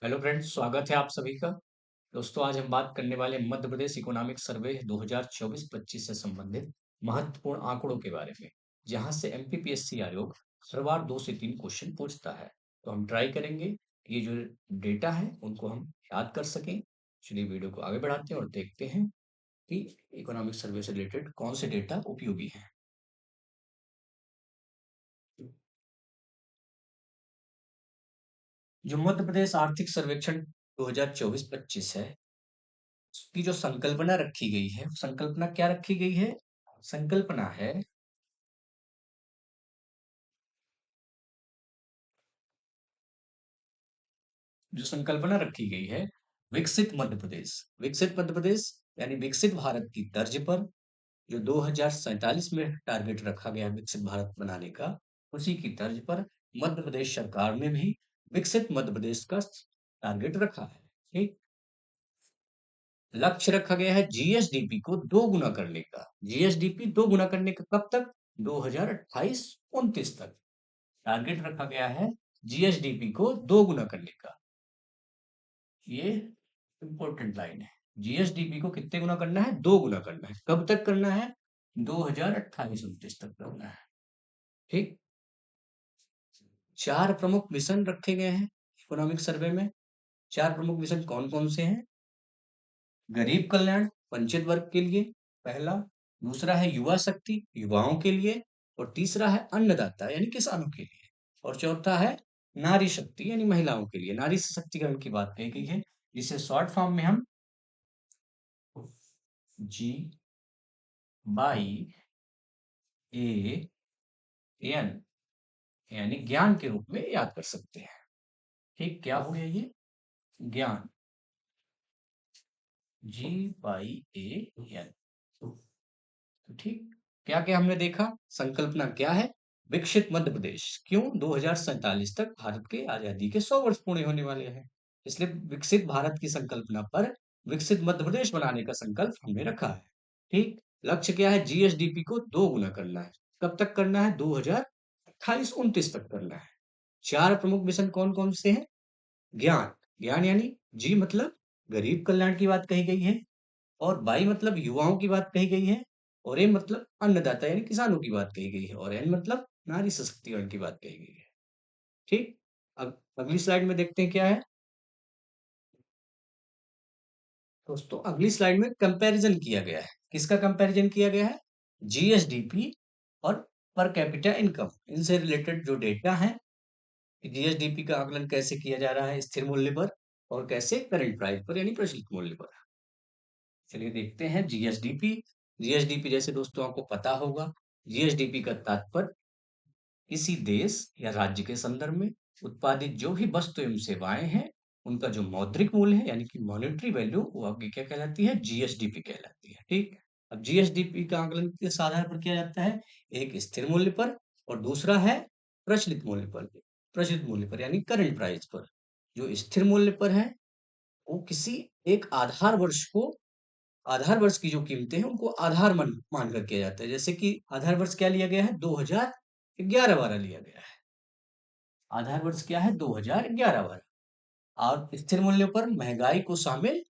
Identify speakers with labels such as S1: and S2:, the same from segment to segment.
S1: Hello friends, स्वागत है आप सभी का। दोस्तों, आज हम बात करने वाले हैं मध्य प्रदेश इकोनॉमिक सर्वे 2024-25 से संबंधित महत्वपूर्ण आंकड़ों के बारे में, जहां से एमपीपीएससी आयोग हर बार 2 से 3 क्वेश्चन पूछता है। तो हम ट्राई करेंगे कि ये जो डेटा है उनको हम याद कर सकें। चलिए वीडियो को आगे बढ़ाते हैं और देखते हैं कि इकोनॉमिक सर्वे से रिलेटेड कौन से डेटा उपयोगी हैं। जो मध्य प्रदेश आर्थिक सर्वेक्षण 2024-25 है, की जो संकल्पना रखी गई है, संकल्पना क्या रखी गई है? संकल्पना है, जो संकल्पना रखी गई है, विकसित मध्य प्रदेश। विकसित मध्य प्रदेश यानी विकसित भारत की तर्ज पर जो 2047 में टारगेट रखा गया है विकसित भारत बनाने का, उसी की तर्ज पर मध्य प्रदेश सरकार ने भी विकसित मध्य प्रदेश का टारगेट रखा है। ठीक। लक्ष्य रखा गया है जीएसडीपी को 2 गुना करने का। जीएसडीपी 2 गुना करने का कब तक? 2028-29 तक टारगेट रखा गया है जीएसडीपी को 2 गुना करने का। ये इंपॉर्टेंट लाइन है। जीएसडीपी को कितने गुना करना है? 2 गुना करना है। कब तक करना है? 2028-29 तक करना है। ठीक। 4 प्रमुख मिशन रखे गए हैं इकोनॉमिक सर्वे में। 4 प्रमुख मिशन कौन कौन से हैं? गरीब कल्याण वंचित वर्ग के लिए पहला, दूसरा है युवा शक्ति युवाओं के लिए, और तीसरा है अन्नदाता यानी किसानों के लिए, और चौथा है नारी शक्ति यानी महिलाओं के लिए। नारी सशक्तिकरण की बात कही गई है, जिसे शॉर्ट फॉर्म में हम जी बाई ए एन यानी ज्ञान के रूप में याद कर सकते हैं। ठीक, क्या हो गया ये? ज्ञान। जी बाई ए एन। तो ठीक, क्या क्या हमने देखा? संकल्पना क्या है? विकसित मध्य प्रदेश। क्यों? 2047 तक भारत के आजादी के 100 वर्ष पूरे होने वाले हैं, इसलिए विकसित भारत की संकल्पना पर विकसित मध्य प्रदेश बनाने का संकल्प हमने रखा है। ठीक। लक्ष्य क्या है? जीएसडीपी को 2 गुना करना है। कब तक करना है? 2028-29 तक करना है। 4 प्रमुख मिशन कौन कौन से हैं? ज्ञान। ज्ञान यानी जी मतलब गरीब कल्याण की बात कही गई है, और बाई मतलब युवाओं की बात कही गई है, और ए मतलब अन्नदाता यानी किसानों की बात कही गई है, और एन मतलब नारी सशक्तिकरण की बात कही गई है। ठीक। अब अगली स्लाइड में देखते हैं क्या है। दोस्तों, अगली स्लाइड में कंपैरिजन किया गया है। किसका कंपैरिजन किया गया है? जीएसडीपी और पर कैपिटा इनकम, इनसे रिलेटेड जो डेटा है। जीएसडीपी का आकलन कैसे किया जा रहा है? स्थिर मूल्य पर, और कैसे करंट प्राइस पर यानी प्रचलित मूल्य पर। चलिए देखते हैं जीएसडीपी। जीएसडीपी जैसे दोस्तों आपको पता होगा, जीएसडीपी का तात्पर्य किसी देश या राज्य के संदर्भ में उत्पादित जो भी वस्तु एवं सेवाएं हैं, उनका जो मौद्रिक मूल्य है यानी कि मॉनेटरी वैल्यू, वो आपकी क्या कहलाती है? जीएसडीपी कहलाती है। ठीक। अब जीएसडीपी का आकलन किस आधार पर किया जाता है? एक स्थिर मूल्य पर, और दूसरा है प्रचलित मूल्य पर। प्रचलित मूल्य पर यानी करंट प्राइस पर। जो स्थिर मूल्य पर है, वो किसी एक आधार वर्ष की जो कीमतें हैं उनको आधार मानकर किया जाता है। जैसे कि आधार वर्ष क्या लिया गया है? 2011-12 लिया गया है। आधार वर्ष क्या है? 2011-12। और स्थिर मूल्य पर महंगाई को शामिल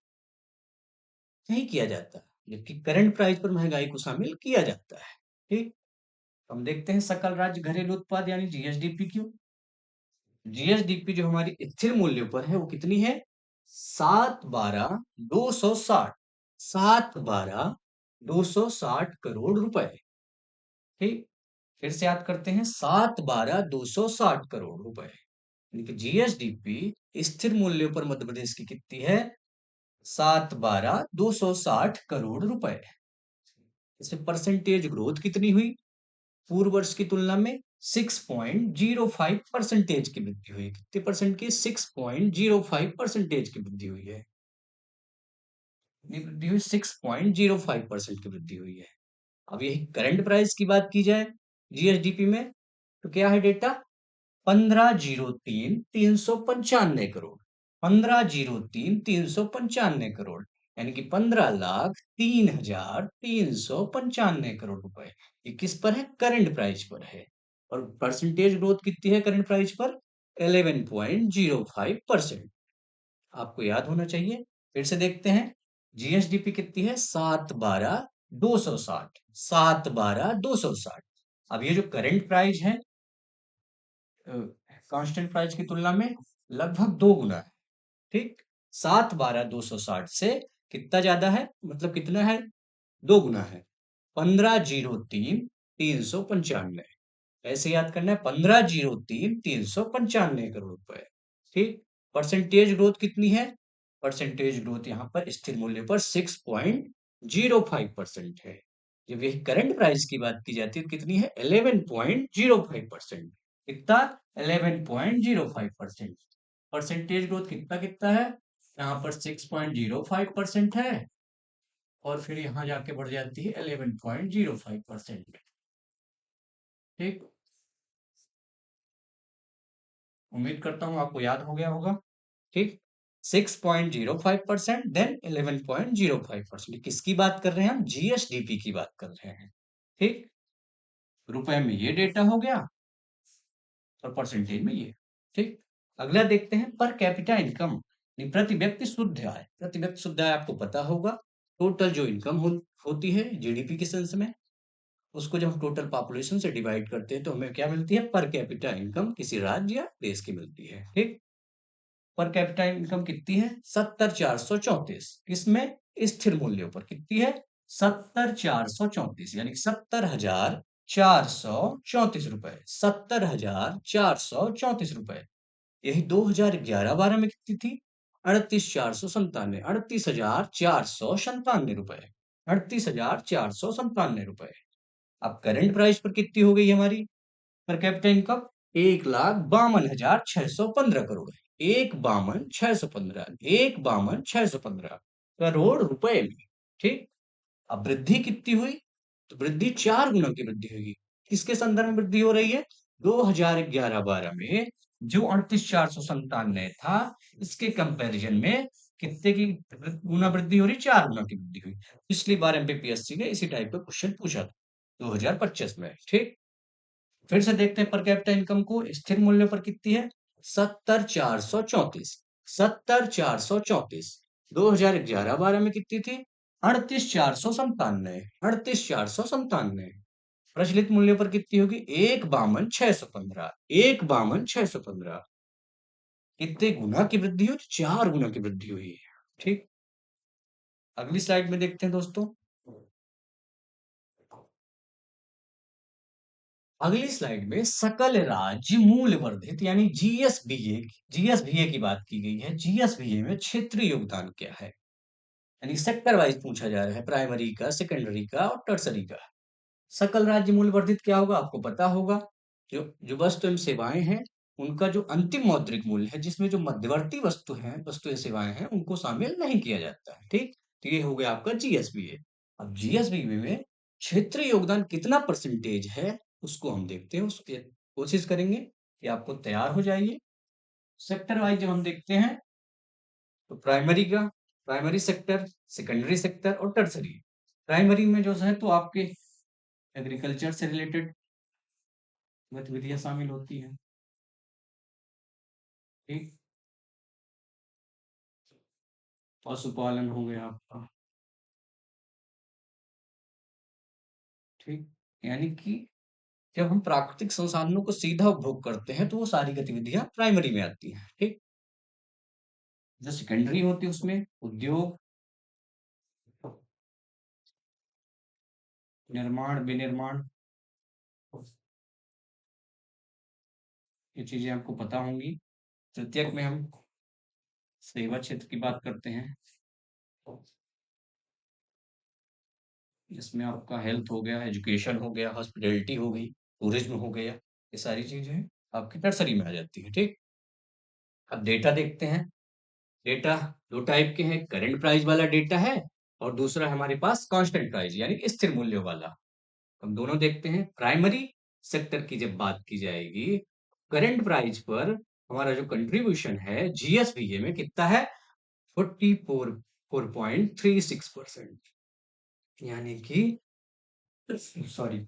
S1: नहीं किया जाता, जबकि करंट प्राइस पर महंगाई को शामिल किया जाता है। ठीक। हम देखते हैं सकल राज्य घरेलू उत्पाद यानी जीएसडीपी क्यों। जीएसडीपी जो हमारी स्थिर मूल्यों पर है वो कितनी है? 712,260। 712,260 करोड़ रुपए। ठीक। फिर से याद करते हैं, 712,260 करोड़ रुपए, यानी कि जीएसडीपी स्थिर मूल्यों पर मध्य प्रदेश की कितनी है? 712,260 करोड़ रुपए। इसमें परसेंटेज ग्रोथ कितनी हुई? पूर्व वर्ष की तुलना में 6.05% की वृद्धि हुई। कितने परसेंट की? 6.05% की वृद्धि हुई है। कितनी वृद्धि हुई? 6.05% की वृद्धि हुई है। अब यही करंट प्राइस की बात की जाए जीएसडीपी में, तो क्या है डेटा? 15,03,395 करोड़। 15,03,395 करोड़, यानी कि 15,03,395 करोड़ रुपए। ये किस पर है? करंट प्राइस पर है। और परसेंटेज ग्रोथ कितनी है करंट प्राइस पर? 11.05%। आपको याद होना चाहिए। फिर से देखते हैं, जीएसडीपी कितनी है? 7/12/260, 7/12/260। अब ये जो करंट प्राइस है कांस्टेंट प्राइस की तुलना में लगभग 2 गुना है, ठीक। 7/12/260 से कितना ज्यादा है, मतलब कितना है? 2 गुना है। 15/03/395, ऐसे याद करना है, 15/03/395 करोड़ रुपए, ठीक। परसेंटेज ग्रोथ कितनी है? परसेंटेज ग्रोथ यहाँ पर स्थिर मूल्य पर 6.05% है। जब यही करंट प्राइस की बात की जाती है तो कितनी है? 11.05%। कितना? 11.05%। परसेंटेज ग्रोथ कितना कितना है? यहाँ पर 6.05% है, और फिर यहाँ जाके बढ़ जाती है 11.05%, ठीक। उम्मीद करता हूँ आपको याद हो गया होगा, ठीक। 6.05% देन 11.05%। किसकी बात कर रहे हैं हम? जीएसडीपी की बात कर रहे हैं, ठीक। रुपए में ये डेटा हो गया और परसेंटेज में ये, ठीक। अगला देखते हैं पर कैपिटा इनकम, प्रति व्यक्ति शुद्ध आय। प्रति व्यक्ति शुद्ध आय आपको पता होगा, टोटल जो इनकम होती है जीडीपी के सेंस में, उसको जब हम टोटल पॉपुलेशन से डिवाइड करते हैं तो हमें क्या मिलती है? पर कैपिटा इनकम किसी राज्य या देश की मिलती है, ठीक। पर कैपिटा इनकम कितनी है? 70,434। किसमें? स्थिर मूल्यों पर कितनी है? 70,434, यानी 70,434 रुपए, 70,434 रुपए। यही 2011-12 में कितनी थी? 38,497, 38,497 रुपए, 38,497 रुपए। अब करंट प्राइस पर कितनी हो गई हमारी पर कैपिटा इनकम? 1,52,615 करोड़ है। 1,52,615 रुपए में, ठीक। अब वृद्धि कितनी हुई? तो वृद्धि 4 गुना की वृद्धि हुई। किसके संदर्भ में वृद्धि हो रही है? 2011-12 में जो 38,497 था, इसके कंपैरिजन में कितने की गुना वृद्धि हो रही? 4 गुना की वृद्धि हुई। पिछली बार एमपीपीएससी ने इसी टाइप का क्वेश्चन पूछा था 2025 में, ठीक। फिर से देखते हैं पर कैपिटा इनकम को स्थिर मूल्य पर कितनी है? 70,434, 70,434। 2011-12 में कितनी थी? 38,497, 38,497। प्रचलित मूल्य पर कितनी होगी? 1,52,615, 1,52,615। कितने गुना की वृद्धि हुई? 4 गुना की वृद्धि हुई है, ठीक। अगली स्लाइड में देखते हैं दोस्तों। अगली स्लाइड में सकल राज्य मूल्य वर्धित यानी जीएसबीए, जीएसबीए की बात की गई है। जीएसबीए में क्षेत्रीय योगदान क्या है, यानी सेक्टर वाइज पूछा जा रहा है, प्राइमरी का, सेकेंडरी का और टर्सरी का। सकल राज्य मूल्य वर्धित क्या होगा? आपको पता होगा, जो जो वस्तु एवं सेवाएं हैं, उनका जो अंतिम मौद्रिक मूल्य है, जिसमें जो मध्यवर्ती वस्तु या सेवाएं हैं, उनको शामिल नहीं किया जाता है, ठीक। तो ये हो गया आपका जीएसबीए। अब जीएसबीए में क्षेत्रीय योगदान कितना परसेंटेज है, उसको हम देखते हैं, उसकी कोशिश करेंगे कि आपको तैयार हो जाइए। सेक्टर वाइज जब हम देखते हैं तो प्राइमरी सेक्टर, सेकेंडरी सेक्टर और टर्सरी। प्राइमरी में जो है तो आपके एग्रीकल्चर से रिलेटेड गतिविधियां शामिल होती हैं, ठीक। पशुपालन हो गया आपका, ठीक। यानी कि जब हम प्राकृतिक संसाधनों को सीधा उपभोग करते हैं तो वो सारी गतिविधियां प्राइमरी में आती हैं, ठीक। जो सेकेंडरी होती है उसमें उद्योग, निर्माण, विनिर्माण, ये चीजें आपको पता होंगी। तृतीयक में हम सेवा क्षेत्र की बात करते हैं, जिसमें आपका हेल्थ हो गया, एजुकेशन हो गया, हॉस्पिटैलिटी हो गई, टूरिज्म हो गया, ये सारी चीजें आपकी नर्सरी में आ जाती है, ठीक। अब डेटा देखते हैं। डेटा दो टाइप के हैं, करंट प्राइस वाला डेटा है और दूसरा हमारे पास कांस्टेंट प्राइस यानी स्थिर मूल्य वाला। हम दोनों देखते हैं। प्राइमरी सेक्टर की जब बात की जाएगी, करंट प्राइस पर हमारा जो कंट्रीब्यूशन है जीएसबीए में कितना है? 44.36%, यानी कि सॉरी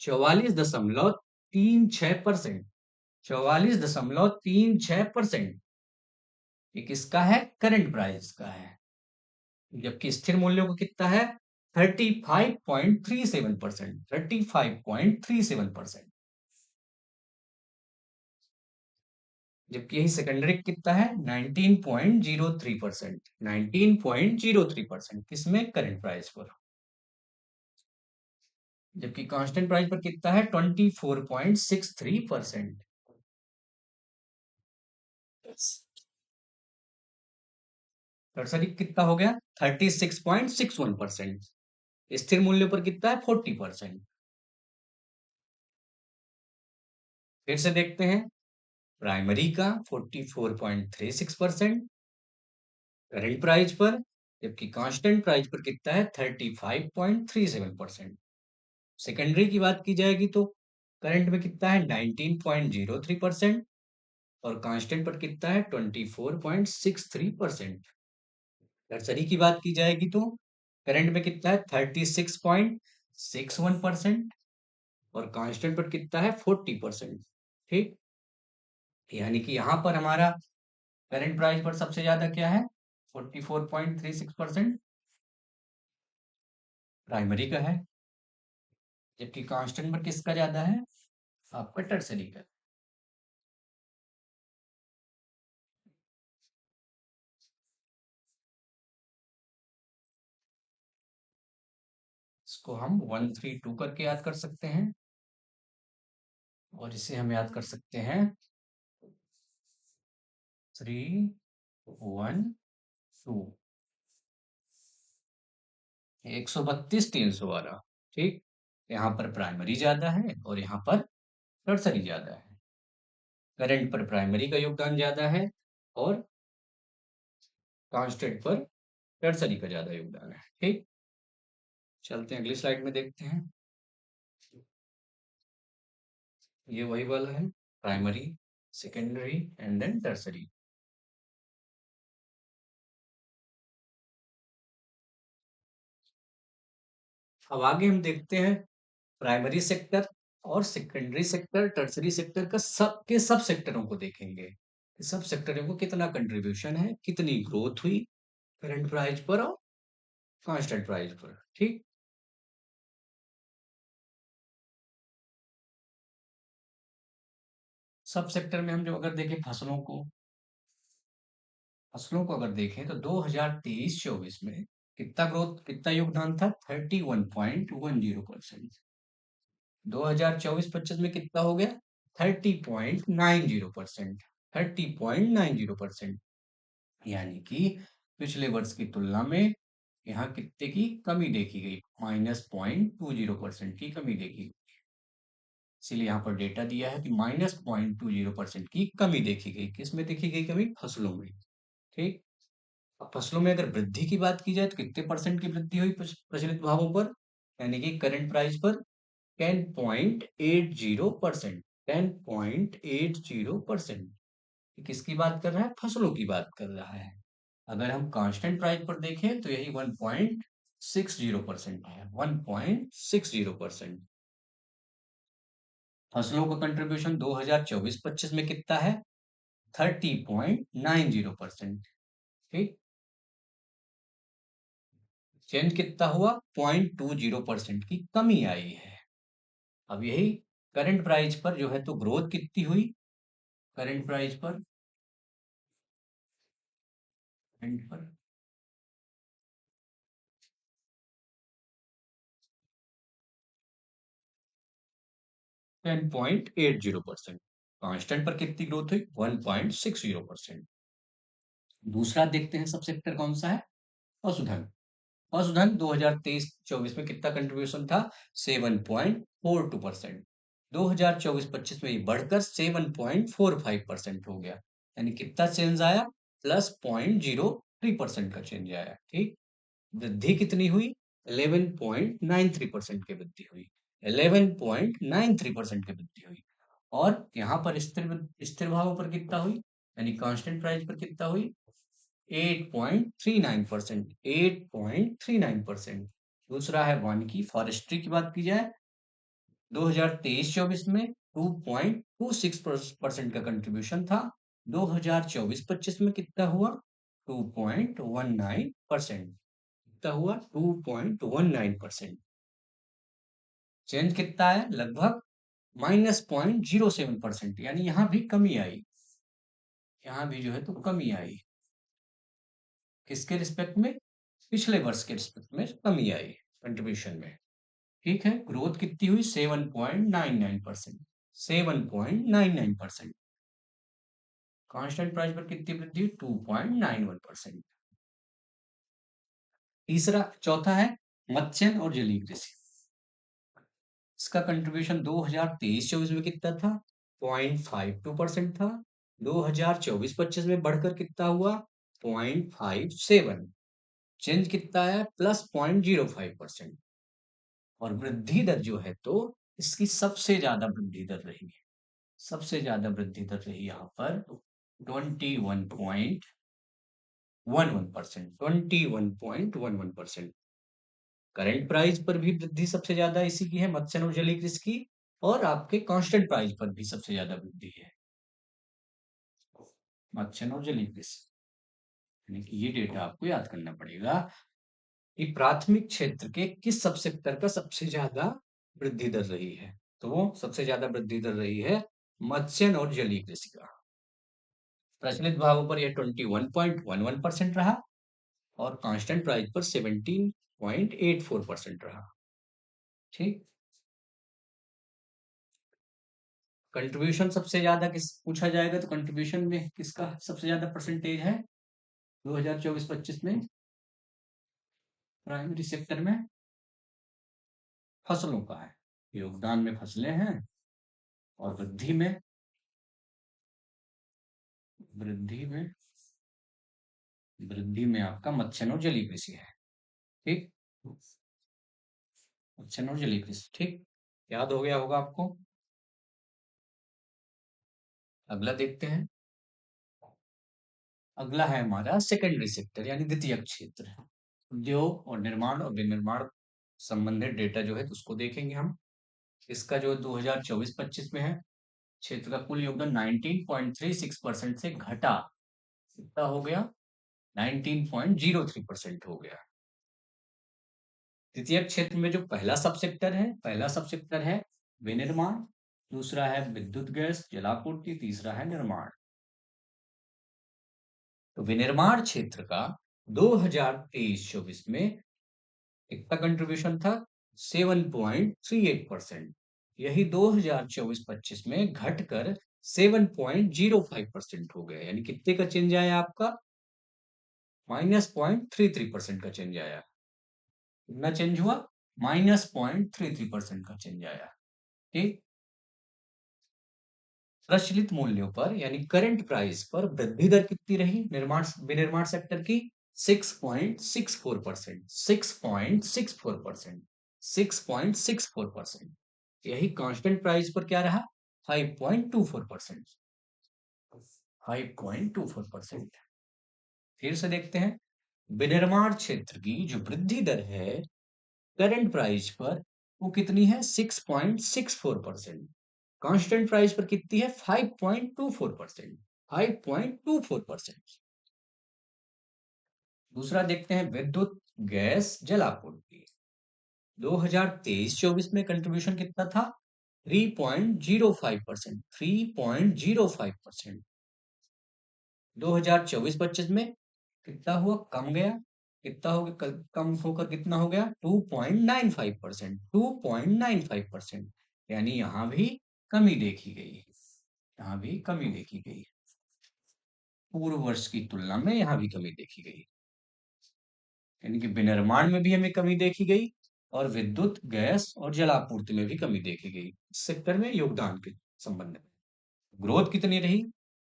S1: 44.36%, 44.36%। ये किसका है? करंट प्राइस का है। जबकि स्थिर मूल्यों का कितना है? 35.37%, 35.37%। जबकि यही सेकेंडरी कितना है? 19.03%, 19.03%। किसमें? करंट प्राइस पर। जबकि कांस्टेंट प्राइस पर कितना है? 24.63%। टर्सरी कितना हो गया? 36.61%। स्थिर मूल्य पर कितना है? 40%। फिर से देखते हैं प्राइमरी का 44.36% करंट प्राइस पर, जबकि कांस्टेंट प्राइस पर कितना है? 35.37%। सेकेंडरी की बात की जाएगी तो करंट में कितना है? 19.03% और कांस्टेंट पर कितना है? 24.63%। टर्सरी की बात की जाएगी तो करंट में कितना है? 36.61% और कांस्टेंट पर कितना है? 40%। ठीक, यानी कि यहाँ पर हमारा करंट प्राइस पर सबसे ज्यादा क्या है? 44.36% प्राइमरी का है, जबकि कांस्टेंट पर किसका ज्यादा है? आपका टर्सरी का। इसको हम 132 करके याद कर सकते हैं और इसे हम याद कर सकते हैं 312, 132, 312। ठीक, यहाँ पर प्राइमरी ज्यादा है और यहाँ पर टर्सरी ज्यादा है। करंट पर प्राइमरी का योगदान ज्यादा है और कांस्टेंट पर टर्सरी का ज्यादा योगदान है। ठीक, चलते हैं अगली स्लाइड में देखते हैं। ये वही वाला है, primary, secondary and then tertiary. अब आगे हम देखते हैं प्राइमरी सेक्टर और सेकेंडरी सेक्टर, टर्सरी सेक्टर का सब सेक्टरों को देखेंगे। सब सेक्टरों को कितना कंट्रीब्यूशन है, कितनी ग्रोथ हुई करंट प्राइस पर और कांस्टेंट प्राइस पर। ठीक, सब सेक्टर में हम जो अगर देखें फसलों को अगर देखें तो 2023-24 में कितना ग्रोथ, कितना योगदान था? 31.10%। 2024-25 में कितना हो गया? 30.90%, 30.90%। यानी कि पिछले वर्ष की तुलना में यहाँ कितने की कमी देखी गई? -0.20% की कमी देखी गई। इसलिए यहाँ पर डेटा दिया है कि -0.20% की कमी देखी गई। किसमें देखी गई कमी? फसलों में। ठीक, अब फसलों में अगर वृद्धि की बात की जाए तो कितने परसेंट की वृद्धि हुई प्रचलित भावों पर, यानी कि करंट प्राइस पर? 10.80%, 10.80%। किसकी बात कर रहा है? फसलों की बात कर रहा है। अगर हम कांस्टेंट प्राइस पर देखें तो यही 1.60% है, 1.60%। फसलों का कंट्रीब्यूशन 2024-25 में कितना है? 30.90%। ठीक, चेंज कितना हुआ? 0.20% की कमी आई है। अब यही करंट प्राइस पर जो है तो ग्रोथ कितनी हुई? करंट प्राइस पर, करंट पर 10.80%। कांस्टेंट पर कितनी ग्रोथ हुई? 1.60%। दूसरा देखते हैं सब सेक्टर कौन सा है? पशुधन। पशुधन 2023-24 में कितना कंट्रीब्यूशन था? 7.42%। 2024-25 में ये बढ़कर 7.45% हो गया, यानी कितना चेंज आया? +0.03% का चेंज आया। ठीक, वृद्धि कितनी हुई? 11.93% की वृद्धि हुई, 11.93% की वृद्धि हुई। और यहाँ पर स्थिर स्थिर भावों पर कितना हुई, यानी कांस्टेंट प्राइस पर कितना हुई? 8.39%, 8.39%। दूसरा है वन की फॉरेस्ट्री की बात की जाए 2023-24 में 2.26% का कंट्रीब्यूशन था। 2024-25 में कितना हुआ? 2.19%। कितना हुआ? 2.19%। चेंज कितना है? लगभग -0.07%, यानी यहां भी कमी आई। यहां भी जो है तो कमी आई। किसके रिस्पेक्ट में? पिछले वर्ष के रिस्पेक्ट में कमी आई कंट्रीब्यूशन में। ठीक है, ग्रोथ कितनी हुई? 7.99%। 7.99%। कांस्टेंट प्राइस पर कितनी वृद्धि? 2.91%। चौथा है मत्स्य और जलीय कृषि। इसका कंट्रीब्यूशन 2023-24 में कितना था? 0.52% था। 2024-25 में बढ़कर कितना हुआ? 0.57। चेंज कितना है? +0.05%। और वृद्धि दर जो है तो इसकी सबसे ज्यादा वृद्धि दर रही है। सबसे ज्यादा वृद्धि दर रही यहाँ पर 21.11%। 21.11%। करंट प्राइस पर भी वृद्धि सबसे ज्यादा इसी की है, मत्स्य और जलीय कृषि की। और आपके कांस्टेंट प्राइस पर भी सबसे ज्यादा वृद्धि है, मत्स्य और जलीय कृषि। यानी कि ये डेटा आपको याद करना पड़ेगा कि प्राथमिक क्षेत्र के किस सब सेक्टर का सबसे ज्यादा वृद्धि दर रही है। तो वो सबसे ज्यादा वृद्धि दर रही है मत्स्य और जलीय कृषि का। प्रचलित भावों पर यह 21.11% रहा और कांस्टेंट प्राइस पर 17.84% रहा। ठीक। कंट्रीब्यूशन सबसे ज्यादा किस पूछा जाएगा तो कंट्रीब्यूशन में किसका सबसे ज्यादा परसेंटेज है 2024-25 में? प्राइमरी सेक्टर में फसलों का है। योगदान में फसलें हैं और वृद्धि में आपका मत्स्य और जलीय कृषि है। ठीक, मत्स्य और जलीय कृषि। ठीक, याद हो गया होगा आपको। अगला देखते हैं। अगला है हमारा सेकेंडरी सेक्टर यानी द्वितीय क्षेत्र। उद्योग और निर्माण और विनिर्माण संबंधित डेटा जो है तो उसको देखेंगे हम। इसका जो 2024-25 में है, क्षेत्र का कुल योगदान 19.36% से घटा, कितना हो गया? 19.03% हो गया। द्वितीय क्षेत्र में जो पहला सब सेक्टर है विनिर्माण, दूसरा है विद्युत गैस जलापूर्ति, तीसरा है निर्माण। तो विनिर्माण क्षेत्र का 2023-24 में कितना कंट्रीब्यूशन था? 7.38%। यही 2024-25 में घटकर 7.05% हो गया। यानी कितने का चेंज आया आपका? -0.33% का चेंज आया। कितना चेंज हुआ? -0.33% का चेंज आया। ठीक, प्रचलित मूल्यों पर यानी करंट प्राइस पर वृद्धि दर कितनी रही विनिर्माण सेक्टर की? 6.64%। 6.64%। 6.64%। यही कांस्टेंट प्राइस पर क्या रहा? 5.24%। 5.24%। फिर से देखते हैं, विनिर्माण क्षेत्र की जो वृद्धि दर है करंट प्राइस पर वो कितनी है? 6.64%। कांस्टेंट प्राइस पर कितनी है? 5.24%। 5.24%। दूसरा देखते हैं विद्युत गैस जलापूर्ति। 2023-24 में कंट्रीब्यूशन कितना था? 3.05%। 3.05%। 2024-25 में कितना हुआ? कम गया। कितना हो गया? कम होकर कितना हो गया? 2.95%। 2.95%। यानी यहां भी कमी देखी गई। यहां भी कमी देखी गई। पूर्व वर्ष की तुलना में यहां भी कमी देखी गई। यानी कि विनिर्माण में भी हमें कमी देखी गई और विद्युत गैस और जलापूर्ति में भी कमी देखी गई। इस सेक्टर में योगदान के संबंध में ग्रोथ कितनी रही?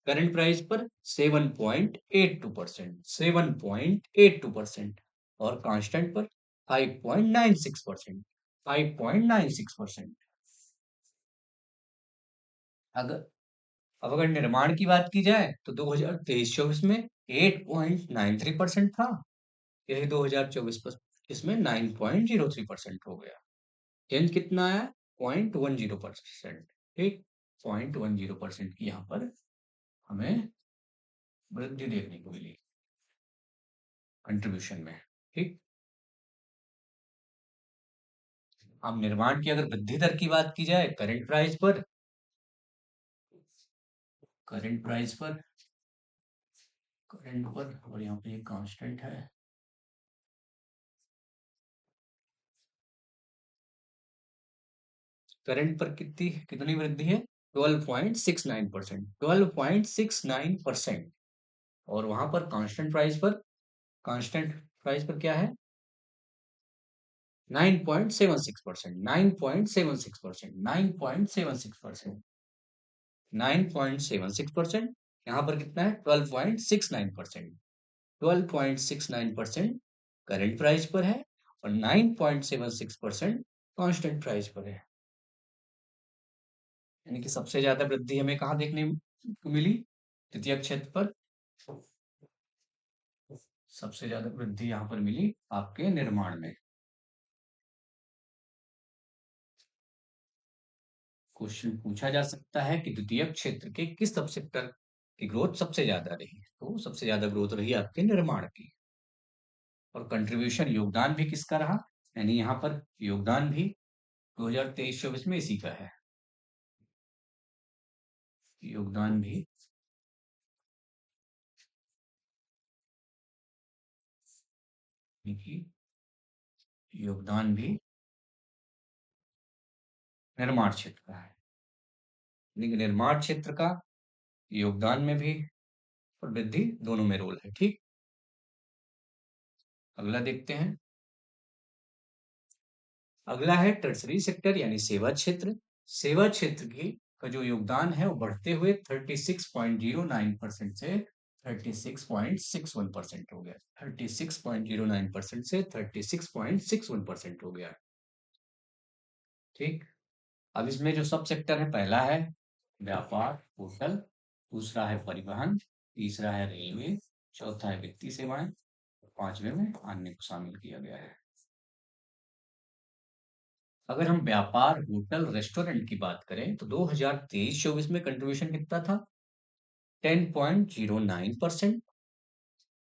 S1: करंट प्राइस पर 7.82%। 7.82%। और कांस्टेंट पर 5.96%। 5.96%। अगर अब अगर निर्माण की बात की जाए तो 2023-24 में 8.93% था। यही 2024-25 में 9.03% हो गया। चेंज कितना है? 0.10%। ठीक, 0.10% की यहाँ पर हमें वृद्धि देखने को मिली कंट्रीब्यूशन में। ठीक। अब निर्माण की अगर वृद्धि दर की बात की जाए करंट प्राइस पर, करंट प्राइस पर, करंट पर, और यहाँ पे एक कांस्टेंट है, करंट पर कितनी कितनी वृद्धि है? 12.69%, 12.69%। और वहां पर कांस्टेंट प्राइस पर, कांस्टेंट प्राइस पर क्या है? 9.76%, 9.76%, 9.76%, 9.76%। यहाँ पर कितना है? 12.69%, 12.69% करंट प्राइस पर है और 9.76% कांस्टेंट प्राइस पर है। यानी कि सबसे ज्यादा वृद्धि हमें कहाँ देखने को मिली? द्वितीयक क्षेत्र पर। सबसे ज्यादा वृद्धि यहाँ पर मिली आपके निर्माण में। क्वेश्चन पूछा जा सकता है कि द्वितीयक क्षेत्र के किस सब सेक्टर की ग्रोथ सबसे ज्यादा रही? तो सबसे ज्यादा ग्रोथ रही आपके निर्माण की। और कंट्रीब्यूशन योगदान भी किसका रहा? यानी यहाँ पर योगदान भी 2023-24 में इसी का है। योगदान भी देखिए, योगदान भी निर्माण क्षेत्र का है। लेकिन निर्माण क्षेत्र का योगदान में भी और वृद्धि दोनों में रोल है। ठीक। अगला देखते हैं। अगला है टर्सरी सेक्टर यानी सेवा क्षेत्र। सेवा क्षेत्र की का जो योगदान है वो बढ़ते हुए 36.09% से 36.61% हो गया। 36.09% से 36.61% हो गया। ठीक। अब इसमें जो सब सेक्टर है, पहला है व्यापार होटल, दूसरा है परिवहन, तीसरा है रेलवे, चौथा है वित्तीय सेवाएं, पांचवे में अन्य को शामिल किया गया है। अगर हम व्यापार होटल रेस्टोरेंट की बात करें तो 2023-24 में कंट्रीब्यूशन कितना था? 10.09%।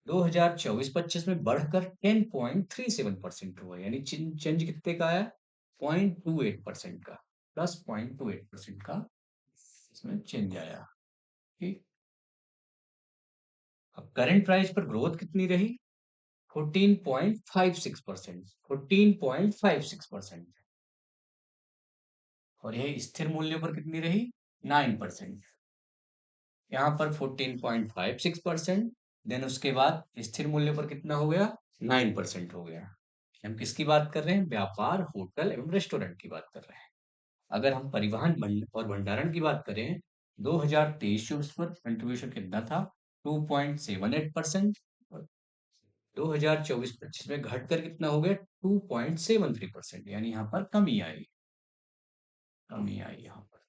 S1: 2024-25 में बढ़कर 10.37% हुआ, यानी चेंज कितने का आया? 0.28% का, प्लस 0.28% का इसमें चेंज आया। ठीक। अब करंट प्राइस पर ग्रोथ कितनी रही? 14.56%, 14.56%। और यही स्थिर मूल्य पर कितनी रही? 9%। यहाँ पर 14.56%, देन उसके बाद स्थिर मूल्य पर कितना हो गया? 9% हो गया। हम किसकी बात कर रहे हैं? व्यापार होटल एवं रेस्टोरेंट की बात कर रहे हैं। अगर हम परिवहन और भंडारण की बात करें, 2023-24 पर कंट्रीब्यूशन कितना था? 2.78%। 2024-25 में घटकर कितना हो गया? 2.73%, यानी यहाँ पर कमी आई, कमी आई यहाँ पर।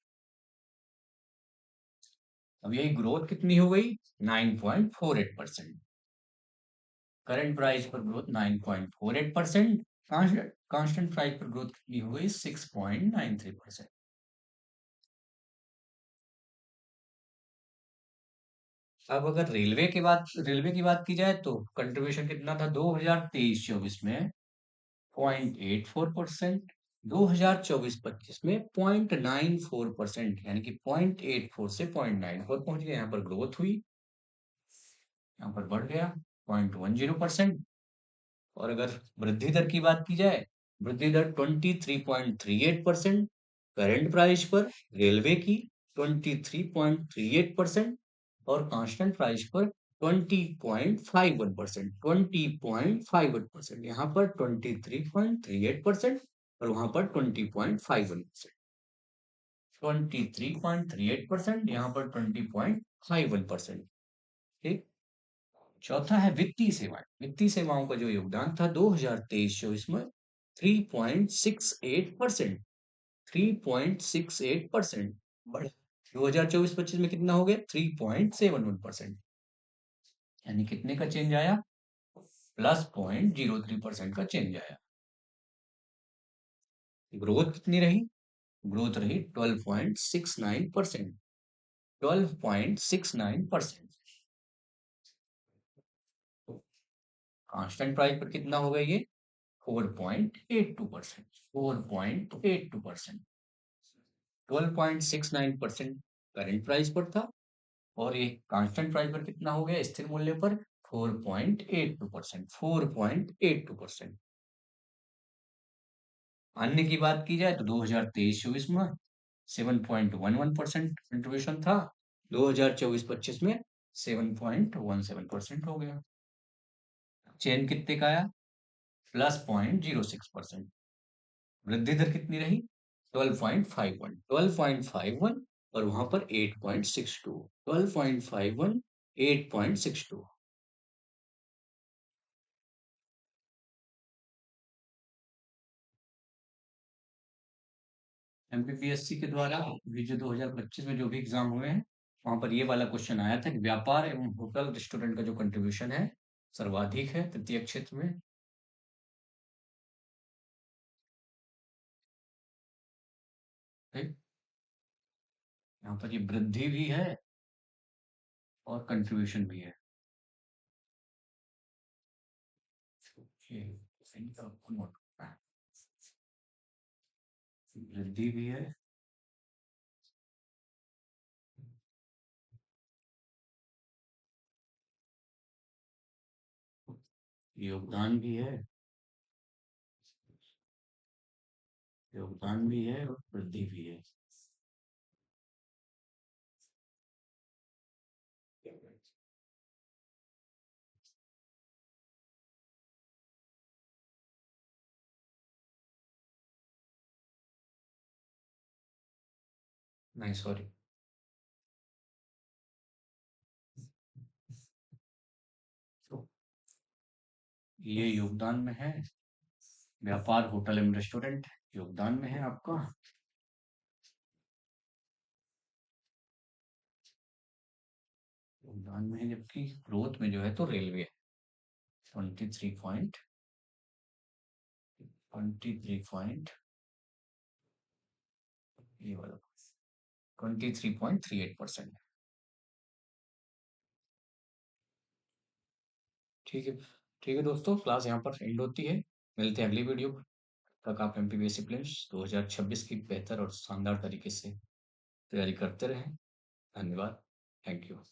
S1: अब यही ग्रोथ कितनी हो गई? 9.48%। करंट प्राइस पर ग्रोथ 9.48%, कांस्टेंट प्राइस पर ग्रोथ कितनी हो गई? 6.93%। अब अगर रेलवे की बात की जाए तो कंट्रीब्यूशन कितना था 2023-24 में? 0.84%। 2024-25 में 0.94%, यानी कि 0.84 से 0.94 पहुंच गया। यहाँ पर ग्रोथ हुई, यहाँ पर बढ़ गया 0.10%। और अगर वृद्धि दर की बात की जाए, वृद्धि दर 23.38%। करंट प्राइस पर रेलवे की 23.38%, और कांस्टेंट प्राइस पर 20.51%, 20.51%। यहाँ पर 23.38% और वहां पर 20.51%, 23.38%, यहाँ पर 20.51%। ठीक। चौथा है वित्तीय सेवाएं। वित्तीय सेवाओं का जो योगदान था 2023-24 में 3.68%, 3.68% बढ़ा। 2024-25 में कितना हो गया? 3.71%, यानी कितने का चेंज आया? प्लस 0.03% का चेंज आया। ग्रोथ कितनी रही? ग्रोथ रही 12.69%, 12.69%। कांस्टेंट प्राइस पर कितना हो गया ये? 4.82%, 4.82%। 12.69% करंट प्राइस पर था और ये कांस्टेंट प्राइस पर कितना हो गया स्थिर मूल्य पर? 4.82%, 4.82%। अन्य की बात की जाए तो 2023-24 में 7.11% कंट्रीब्यूशन था, 2024-25 में 7.17% हो गया। चेन कितने का आया? +0.06%। वृद्धि दर कितनी रही? 12.51, 12.51 और वहां पर 8.62, 12.51, 8.62। एमपीपीएससी के द्वारा भी जो 2025 में जो भी एग्जाम हुए हैं वहां पर ये वाला क्वेश्चन आया था कि व्यापार एवं होटल रेस्टोरेंट का जो कंट्रीब्यूशन है सर्वाधिक है तृतीय क्षेत्र में। ठीक? यहाँ पर ये वृद्धि भी है और कंट्रीब्यूशन भी है। ये इनका नोट करना है। वृद्धि भी है, योगदान भी है, योगदान भी है और वृद्धि भी है। नहीं सॉरी, तो ये योगदान में है। व्यापार होटल एवं रेस्टोरेंट योगदान में है आपका। योगदान में है जबकि ग्रोथ में जो है तो रेलवे है। 23 पॉइंट ये वाला 23.38%। ठीक है, ठीक है दोस्तों, क्लास यहाँ पर एंड होती है। मिलते हैं अगली वीडियो में। तब तक आप एमपीपीएससी प्रीलिम्स 2026 की बेहतर और शानदार तरीके से तैयारी करते रहें। धन्यवाद। Thank you.